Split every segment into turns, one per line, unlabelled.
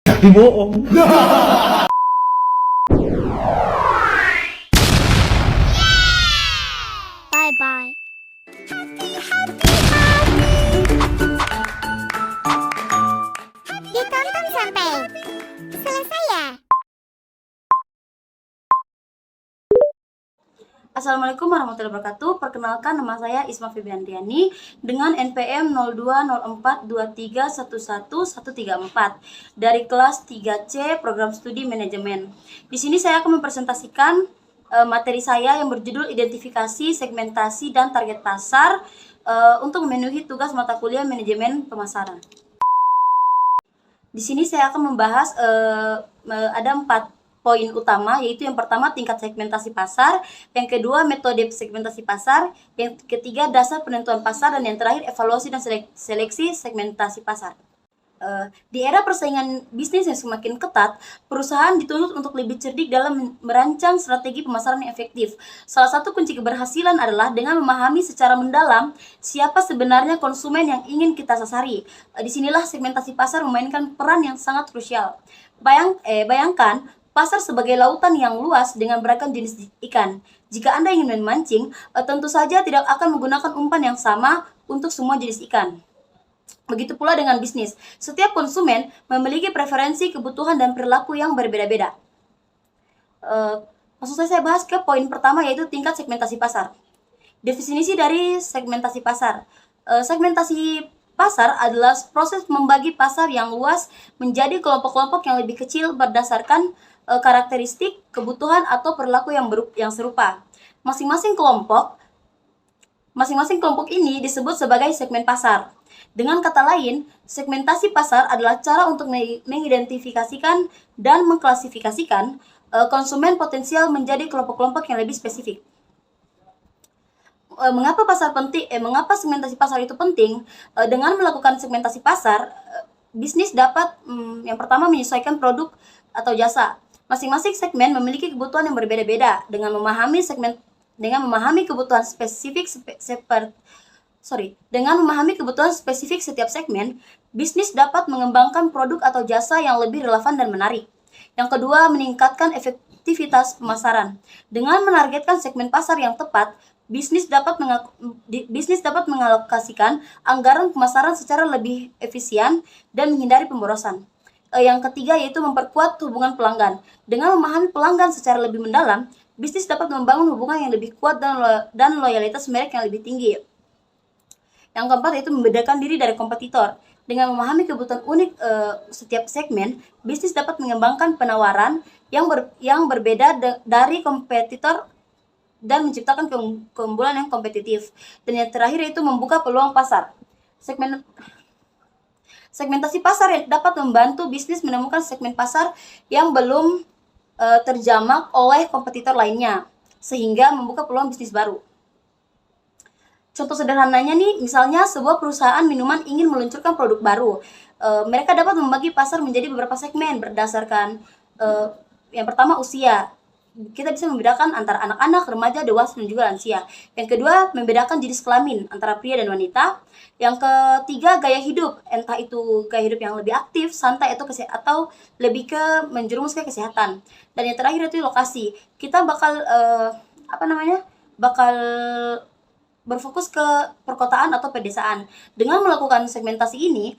Tapi bohong.
Bye bye. Ditonton sampai selesai ya.
Assalamualaikum warahmatullahi wabarakatuh. Perkenalkan, nama saya Isma Febriandriani dengan NPM 020423111134 dari kelas 3C Program Studi Manajemen. Di sini saya akan mempresentasikan materi saya yang berjudul Identifikasi, Segmentasi, dan Target Pasar untuk memenuhi tugas mata kuliah Manajemen Pemasaran. Di sini saya akan membahas ada 4 poin utama, yaitu yang pertama tingkat segmentasi pasar, yang kedua metode segmentasi pasar, yang ketiga dasar penentuan pasar, dan yang terakhir evaluasi dan seleksi segmentasi pasar. Di era persaingan bisnis yang semakin ketat, perusahaan dituntut untuk lebih cerdik dalam merancang strategi pemasaran yang efektif. Salah satu kunci keberhasilan adalah dengan memahami secara mendalam siapa sebenarnya konsumen yang ingin kita sasari. Disinilah segmentasi pasar memainkan peran yang sangat krusial. Bayangkan pasar sebagai lautan yang luas dengan beragam jenis ikan. Jika Anda ingin memancing, tentu saja tidak akan menggunakan umpan yang sama untuk semua jenis ikan. Begitu pula dengan bisnis. Setiap konsumen memiliki preferensi, kebutuhan, dan perilaku yang berbeda-beda. Langsung saya bahas ke poin pertama, yaitu tingkat segmentasi pasar. Definisi dari segmentasi pasar. Segmentasi pasar adalah proses membagi pasar yang luas menjadi kelompok-kelompok yang lebih kecil berdasarkan karakteristik, kebutuhan, atau perilaku yang serupa. Masing-masing kelompok ini disebut sebagai segmen pasar. Dengan kata lain, segmentasi pasar adalah cara untuk mengidentifikasikan dan mengklasifikasikan konsumen potensial menjadi kelompok-kelompok yang lebih spesifik. Mengapa segmentasi pasar itu penting? Dengan melakukan segmentasi pasar, bisnis dapat yang pertama menyesuaikan produk atau jasa. Masing-masing segmen memiliki kebutuhan yang berbeda-beda. Dengan memahami kebutuhan spesifik setiap segmen, bisnis dapat mengembangkan produk atau jasa yang lebih relevan dan menarik. Yang kedua, meningkatkan efektivitas pemasaran. Dengan menargetkan segmen pasar yang tepat, bisnis dapat mengalokasikan anggaran pemasaran secara lebih efisien dan menghindari pemborosan. Yang ketiga, yaitu memperkuat hubungan pelanggan. Dengan memahami pelanggan secara lebih mendalam, bisnis dapat membangun hubungan yang lebih kuat dan loyalitas merek yang lebih tinggi. Yang keempat, yaitu membedakan diri dari kompetitor. Dengan memahami kebutuhan unik setiap segmen, bisnis dapat mengembangkan penawaran yang berbeda dari kompetitor dan menciptakan keunggulan yang kompetitif. Dan yang terakhir, yaitu membuka peluang pasar. Segmentasi pasar yang dapat membantu bisnis menemukan segmen pasar yang belum terjamah oleh kompetitor lainnya, sehingga membuka peluang bisnis baru. Contoh sederhananya nih, misalnya sebuah perusahaan minuman ingin meluncurkan produk baru. Mereka dapat membagi pasar menjadi beberapa segmen berdasarkan yang pertama usia. Kita bisa membedakan antara anak-anak, remaja, dewasa, dan juga lansia. Yang kedua, membedakan jenis kelamin antara pria dan wanita. Yang ketiga, gaya hidup, entah itu gaya hidup yang lebih aktif, santai, atau lebih ke menjerumus ke kesehatan. Dan yang terakhir itu lokasi. Kita bakal berfokus ke perkotaan atau pedesaan. Dengan melakukan segmentasi ini,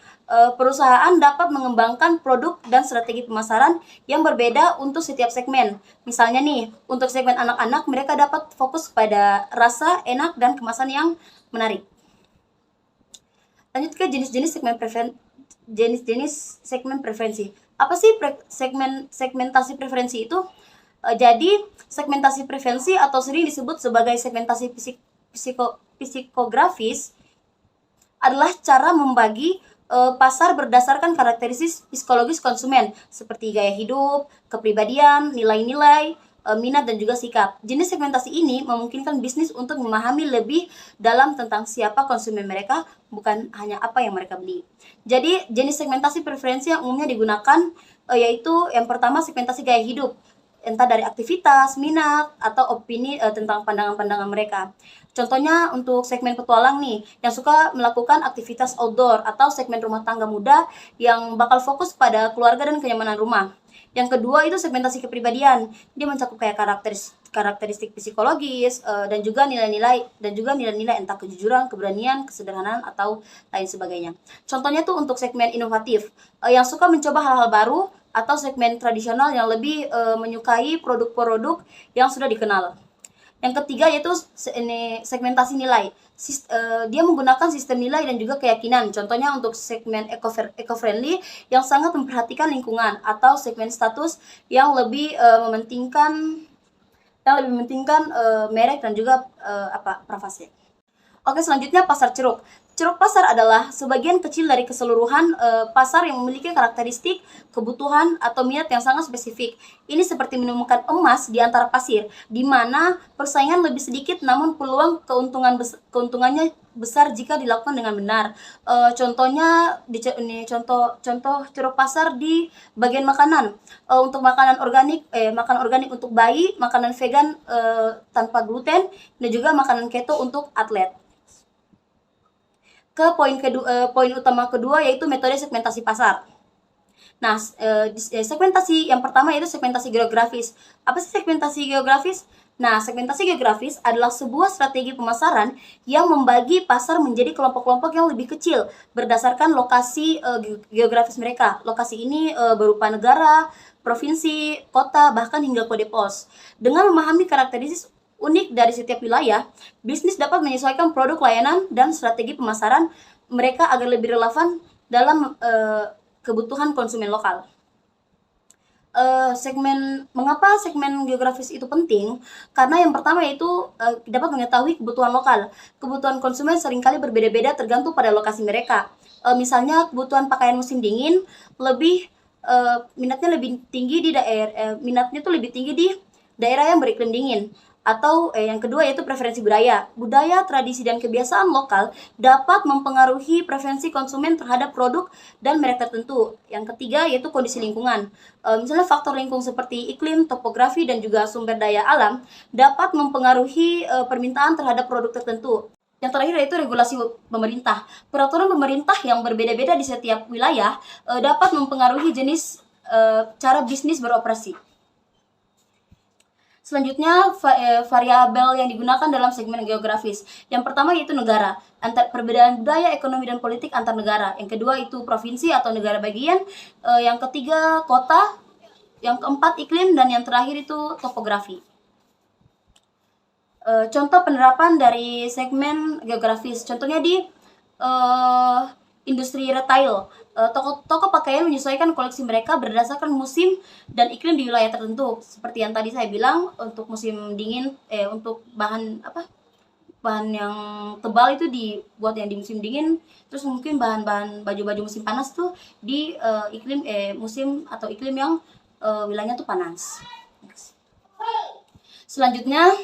perusahaan dapat mengembangkan produk dan strategi pemasaran yang berbeda untuk setiap segmen. Misalnya nih, untuk segmen anak-anak, mereka dapat fokus pada rasa, enak, dan kemasan yang menarik. Lanjut ke jenis-jenis segmen preferensi. Apa sih segmentasi preferensi itu? Jadi, segmentasi preferensi atau sering disebut sebagai segmentasi psikografis adalah cara membagi pasar berdasarkan karakteristik psikologis konsumen seperti gaya hidup, kepribadian, nilai-nilai, minat, dan juga sikap. Jenis segmentasi ini memungkinkan bisnis untuk memahami lebih dalam tentang siapa konsumen mereka, bukan hanya apa yang mereka beli. Jadi jenis segmentasi preferensi yang umumnya digunakan yaitu yang pertama segmentasi gaya hidup. entah dari aktivitas, minat, atau opini tentang pandangan-pandangan mereka. Contohnya untuk segmen petualang nih, yang suka melakukan aktivitas outdoor, atau segmen rumah tangga muda yang bakal fokus pada keluarga dan kenyamanan rumah. Yang kedua itu segmentasi kepribadian. Dia mencakup kayak karakteristik psikologis dan juga nilai-nilai entah kejujuran, keberanian, kesederhanaan atau lain sebagainya. Contohnya tuh untuk segmen inovatif yang suka mencoba hal-hal baru, atau segmen tradisional yang lebih menyukai produk-produk yang sudah dikenal. Yang ketiga yaitu segmentasi nilai. Dia menggunakan sistem nilai dan juga keyakinan. Contohnya untuk segmen eco-friendly yang sangat memperhatikan lingkungan, atau segmen status yang lebih mementingkan merek dan juga privasi. Oke, selanjutnya pasar ceruk. Ceruk pasar adalah sebagian kecil dari keseluruhan pasar yang memiliki karakteristik, kebutuhan, atau minat yang sangat spesifik. Ini seperti menemukan emas di antara pasir, di mana persaingan lebih sedikit namun peluang keuntungannya besar jika dilakukan dengan benar. Contohnya contoh ceruk pasar di bagian makanan. Untuk makanan organik untuk bayi, makanan vegan tanpa gluten, dan juga makanan keto untuk atlet. Ke poin utama kedua yaitu metode segmentasi pasar. Nah, segmentasi yang pertama yaitu segmentasi geografis. Apa sih segmentasi geografis? Nah, segmentasi geografis adalah sebuah strategi pemasaran yang membagi pasar menjadi kelompok-kelompok yang lebih kecil berdasarkan lokasi geografis mereka. Lokasi ini berupa negara, provinsi, kota, bahkan hingga kode pos. Dengan memahami karakteristik unik dari setiap wilayah, bisnis dapat menyesuaikan produk, layanan, dan strategi pemasaran mereka agar lebih relevan dalam kebutuhan konsumen lokal. Mengapa segmen geografis itu penting? Karena yang pertama yaitu dapat mengetahui kebutuhan lokal. Kebutuhan konsumen seringkali berbeda-beda tergantung pada lokasi mereka. Misalnya kebutuhan pakaian musim dingin minatnya lebih tinggi di daerah yang beriklim dingin. Atau yang kedua yaitu preferensi budaya. Budaya, tradisi, dan kebiasaan lokal dapat mempengaruhi preferensi konsumen terhadap produk dan merek tertentu. Yang ketiga yaitu kondisi lingkungan. Misalnya faktor lingkungan seperti iklim, topografi, dan juga sumber daya alam dapat mempengaruhi permintaan terhadap produk tertentu. Yang terakhir yaitu regulasi pemerintah. Peraturan pemerintah yang berbeda-beda di setiap wilayah dapat mempengaruhi jenis cara bisnis beroperasi. Selanjutnya, variabel yang digunakan dalam segmen geografis. Yang pertama yaitu negara, perbedaan budaya, ekonomi, dan politik antar negara. Yang kedua itu provinsi atau negara bagian. Yang ketiga kota. Yang keempat iklim, dan yang terakhir itu topografi. Contoh penerapan dari segmen geografis. Contohnya di industri retail. Toko pakaian menyesuaikan koleksi mereka berdasarkan musim dan iklim di wilayah tertentu. Seperti yang tadi saya bilang, untuk musim dingin, untuk bahan yang tebal itu dibuat yang di musim dingin. Terus mungkin bahan-bahan baju-baju musim panas tuh di musim atau iklim yang wilayahnya tuh panas. Selanjutnya,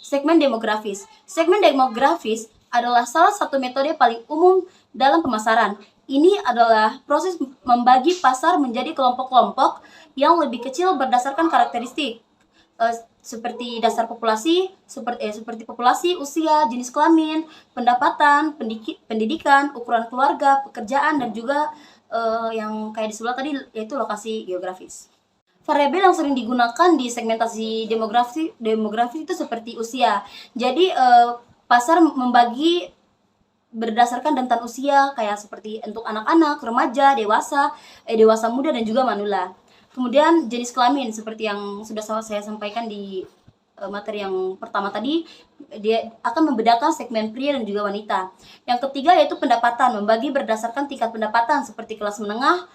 segmen demografis. Segmen demografis adalah salah satu metode paling umum dalam pemasaran. Ini adalah proses membagi pasar menjadi kelompok-kelompok yang lebih kecil berdasarkan karakteristik seperti dasar populasi, seperti populasi, usia, jenis kelamin, pendapatan, pendidikan, ukuran keluarga, pekerjaan, dan juga yang kayak di sebelah tadi yaitu lokasi geografis. Variabel yang sering digunakan di segmentasi demografi itu seperti usia. Jadi pasar membagi berdasarkan rentan usia, kayak seperti untuk anak-anak, remaja, dewasa muda, dan juga manula. Kemudian jenis kelamin seperti yang sudah saya sampaikan di materi yang pertama tadi, dia akan membedakan segmen pria dan juga wanita. Yang ketiga yaitu pendapatan, membagi berdasarkan tingkat pendapatan seperti kelas menengah,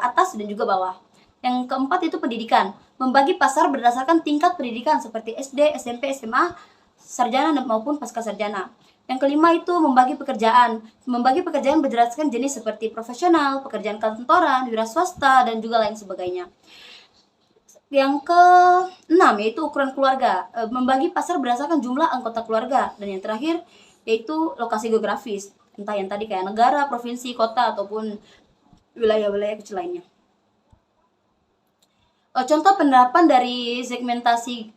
atas, dan juga bawah. Yang keempat itu pendidikan, membagi pasar berdasarkan tingkat pendidikan seperti SD, SMP, SMA, sarjana maupun pasca sarjana. Yang kelima itu membagi pekerjaan berdasarkan jenis seperti profesional, pekerjaan kantoran, wira swasta, dan juga lain sebagainya. Yang keenam yaitu ukuran keluarga, membagi pasar berdasarkan jumlah anggota keluarga. Dan yang terakhir yaitu lokasi geografis, entah yang tadi kayak negara, provinsi, kota, ataupun wilayah-wilayah kecil lainnya. Contoh penerapan dari segmentasi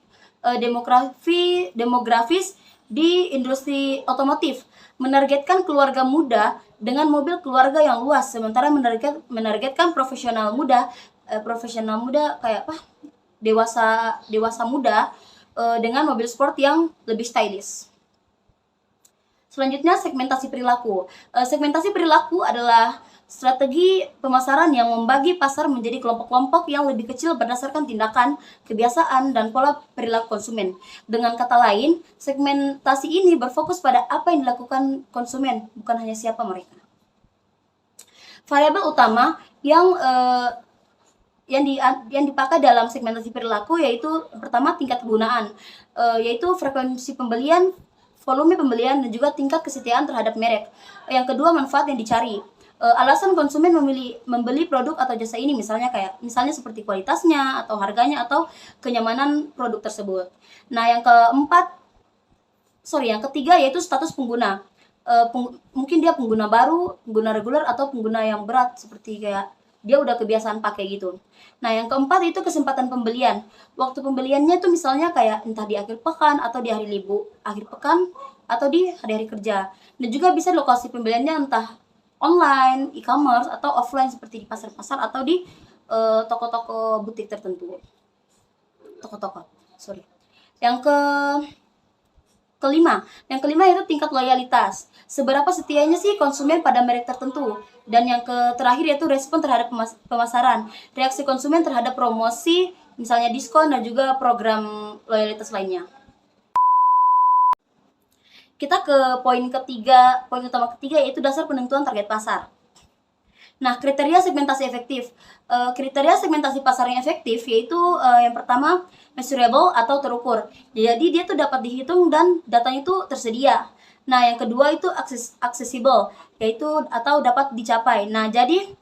demografis di industri otomotif menargetkan keluarga muda dengan mobil keluarga yang luas, sementara menargetkan profesional muda kayak apa, dewasa muda dengan mobil sport yang lebih stylish. Selanjutnya segmentasi perilaku. Segmentasi perilaku adalah strategi pemasaran yang membagi pasar menjadi kelompok-kelompok yang lebih kecil berdasarkan tindakan, kebiasaan, dan pola perilaku konsumen. Dengan kata lain, segmentasi ini berfokus pada apa yang dilakukan konsumen, bukan hanya siapa mereka. Variabel utama yang dipakai dalam segmentasi perilaku yaitu pertama tingkat kegunaan, yaitu frekuensi pembelian, volume pembelian, dan juga tingkat kesetiaan terhadap merek. Yang kedua, manfaat yang dicari. Alasan konsumen membeli produk atau jasa ini misalnya seperti kualitasnya atau harganya atau kenyamanan produk tersebut. Nah, yang ketiga yaitu status pengguna. Mungkin dia pengguna baru, pengguna reguler, atau pengguna yang berat seperti kayak dia udah kebiasaan pakai gitu. Nah, yang keempat itu kesempatan pembelian. Waktu pembeliannya itu misalnya kayak entah di akhir pekan atau di hari libur, akhir pekan atau di hari-hari kerja. Dan juga bisa lokasi pembeliannya entah online, e-commerce, atau offline seperti di pasar-pasar atau di toko-toko butik tertentu. Yang kelima itu tingkat loyalitas. Seberapa setianya sih konsumen pada merek tertentu. Dan yang terakhir yaitu respon terhadap pemasaran. Reaksi konsumen terhadap promosi, misalnya diskon dan juga program loyalitas lainnya. Kita ke poin utama ketiga yaitu dasar penentuan target pasar. Nah, kriteria segmentasi efektif. Kriteria segmentasi pasar yang efektif yaitu yang pertama measurable atau terukur. Jadi dia tuh dapat dihitung dan datanya itu tersedia. Nah, yang kedua itu accessible, yaitu atau dapat dicapai. Nah, jadi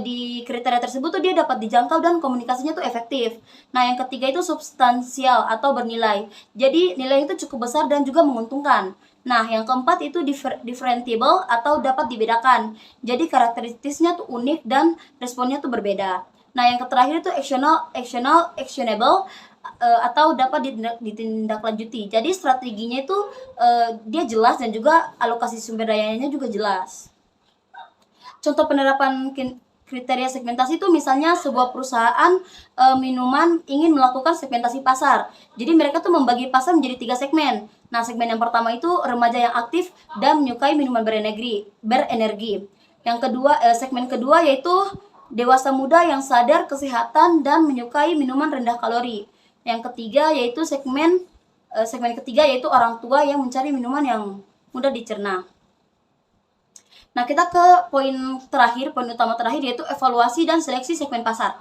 di kriteria tersebut tuh dia dapat dijangkau dan komunikasinya tuh efektif. Nah, yang ketiga itu substansial atau bernilai. Jadi nilai itu cukup besar dan juga menguntungkan. Nah, yang keempat itu differentiable atau dapat dibedakan. Jadi karakteristiknya tuh unik dan responnya tuh berbeda. Nah, yang terakhir itu actionable atau dapat ditindaklanjuti. Jadi strateginya itu dia jelas dan juga alokasi sumber dayanya juga jelas. Contoh penerapan kriteria segmentasi itu misalnya sebuah perusahaan minuman ingin melakukan segmentasi pasar. Jadi mereka tuh membagi pasar menjadi 3 segmen. Nah, segmen yang pertama itu remaja yang aktif dan menyukai minuman berenergi. Yang kedua, segmen kedua yaitu dewasa muda yang sadar kesehatan dan menyukai minuman rendah kalori. Yang ketiga yaitu segmen ketiga yaitu orang tua yang mencari minuman yang mudah dicerna. Nah, kita ke poin utama terakhir yaitu evaluasi dan seleksi segmen pasar.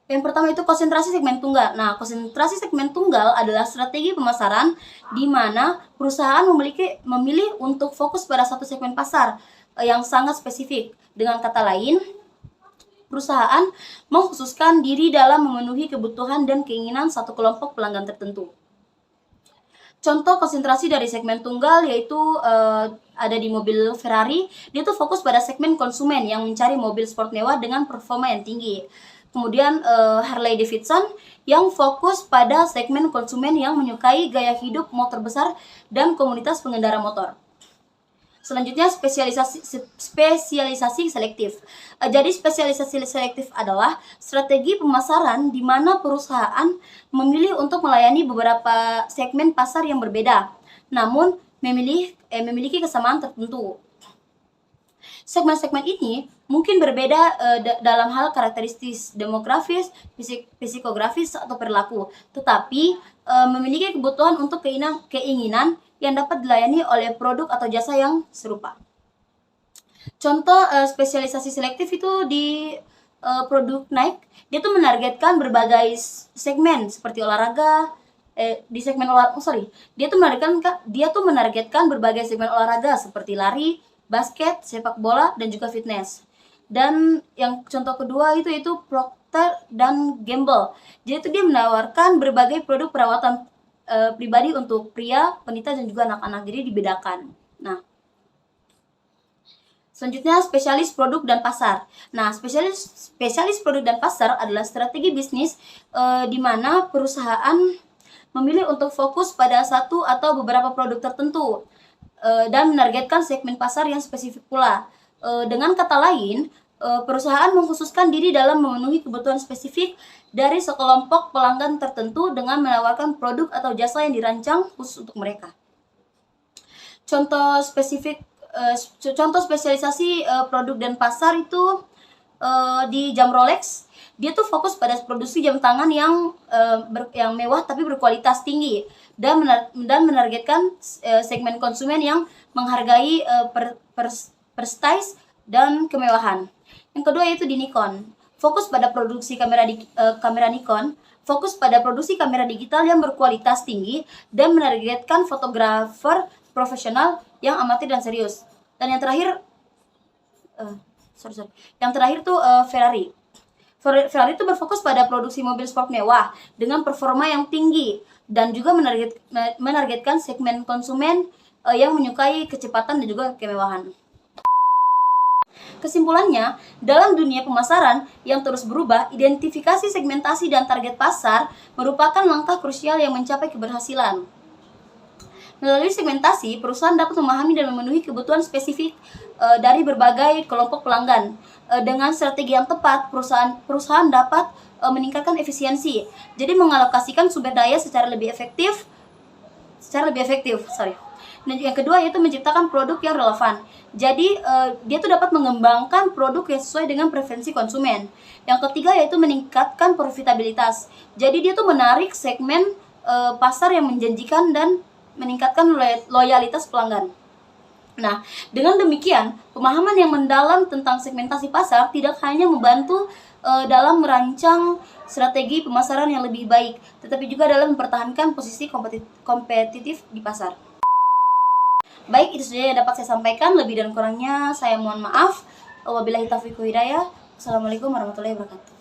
Yang pertama itu konsentrasi segmen tunggal. Nah, konsentrasi segmen tunggal adalah strategi pemasaran di mana perusahaan memilih untuk fokus pada satu segmen pasar yang sangat spesifik. Dengan kata lain, perusahaan mengkhususkan diri dalam memenuhi kebutuhan dan keinginan satu kelompok pelanggan tertentu. Contoh konsentrasi dari segmen tunggal yaitu ada di mobil Ferrari. Dia tuh fokus pada segmen konsumen yang mencari mobil sport mewah dengan performa yang tinggi. Kemudian Harley Davidson yang fokus pada segmen konsumen yang menyukai gaya hidup motor besar dan komunitas pengendara motor. Selanjutnya spesialisasi selektif. Jadi spesialisasi selektif adalah strategi pemasaran di mana perusahaan memilih untuk melayani beberapa segmen pasar yang berbeda, namun memiliki kesamaan tertentu. Segmen-segmen ini mungkin berbeda dalam hal karakteristik demografis, psikografis, atau perilaku, tetapi memiliki kebutuhan untuk keinginan yang dapat dilayani oleh produk atau jasa yang serupa. Contoh spesialisasi selektif itu di produk Nike, dia tuh menargetkan berbagai segmen seperti olahraga. Dia tuh menargetkan berbagai segmen olahraga seperti lari, basket, sepak bola, dan juga fitness. Dan yang contoh kedua itu Procter dan Gamble. Jadi itu dia menawarkan berbagai produk perawatan pribadi untuk pria, wanita, dan juga anak-anak. Jadi dibedakan. Nah, Selanjutnya, spesialis produk dan pasar. Nah, spesialis produk dan pasar adalah strategi bisnis di mana perusahaan memilih untuk fokus pada satu atau beberapa produk tertentu dan menargetkan segmen pasar yang spesifik pula. Dengan kata lain, perusahaan mengkhususkan diri dalam memenuhi kebutuhan spesifik dari sekelompok pelanggan tertentu dengan menawarkan produk atau jasa yang dirancang khusus untuk mereka. Contoh spesialisasi produk dan pasar itu di jam Rolex. Dia tuh fokus pada produksi jam tangan yang mewah tapi berkualitas tinggi dan menargetkan segmen konsumen yang menghargai prestige dan kemewahan. Yang kedua yaitu di Nikon. Fokus pada produksi kamera Nikon, fokus pada produksi kamera digital yang berkualitas tinggi dan menargetkan fotografer profesional yang amatir dan serius. Dan yang terakhir Yang terakhir tuh Ferrari. Ferrari itu berfokus pada produksi mobil sport mewah dengan performa yang tinggi dan juga menargetkan segmen konsumen yang menyukai kecepatan dan juga kemewahan. Kesimpulannya, dalam dunia pemasaran yang terus berubah, identifikasi segmentasi dan target pasar merupakan langkah krusial yang mencapai keberhasilan. Melalui segmentasi, perusahaan dapat memahami dan memenuhi kebutuhan spesifik dari berbagai kelompok pelanggan. Dengan strategi yang tepat, perusahaan dapat meningkatkan efisiensi. Jadi mengalokasikan sumber daya secara lebih efektif. Dan yang kedua yaitu menciptakan produk yang relevan. Jadi dia tuh dapat mengembangkan produk yang sesuai dengan preferensi konsumen. Yang ketiga yaitu meningkatkan profitabilitas. Jadi dia tuh menarik segmen pasar yang menjanjikan dan meningkatkan loyalitas pelanggan. Nah, dengan demikian, pemahaman yang mendalam tentang segmentasi pasar tidak hanya membantu dalam merancang strategi pemasaran yang lebih baik, tetapi juga dalam mempertahankan posisi kompetitif di pasar. Baik, itu saja yang dapat saya sampaikan. Lebih dan kurangnya saya mohon maaf. Wabillahi taufiq wal hidayah. Assalamualaikum warahmatullahi wabarakatuh.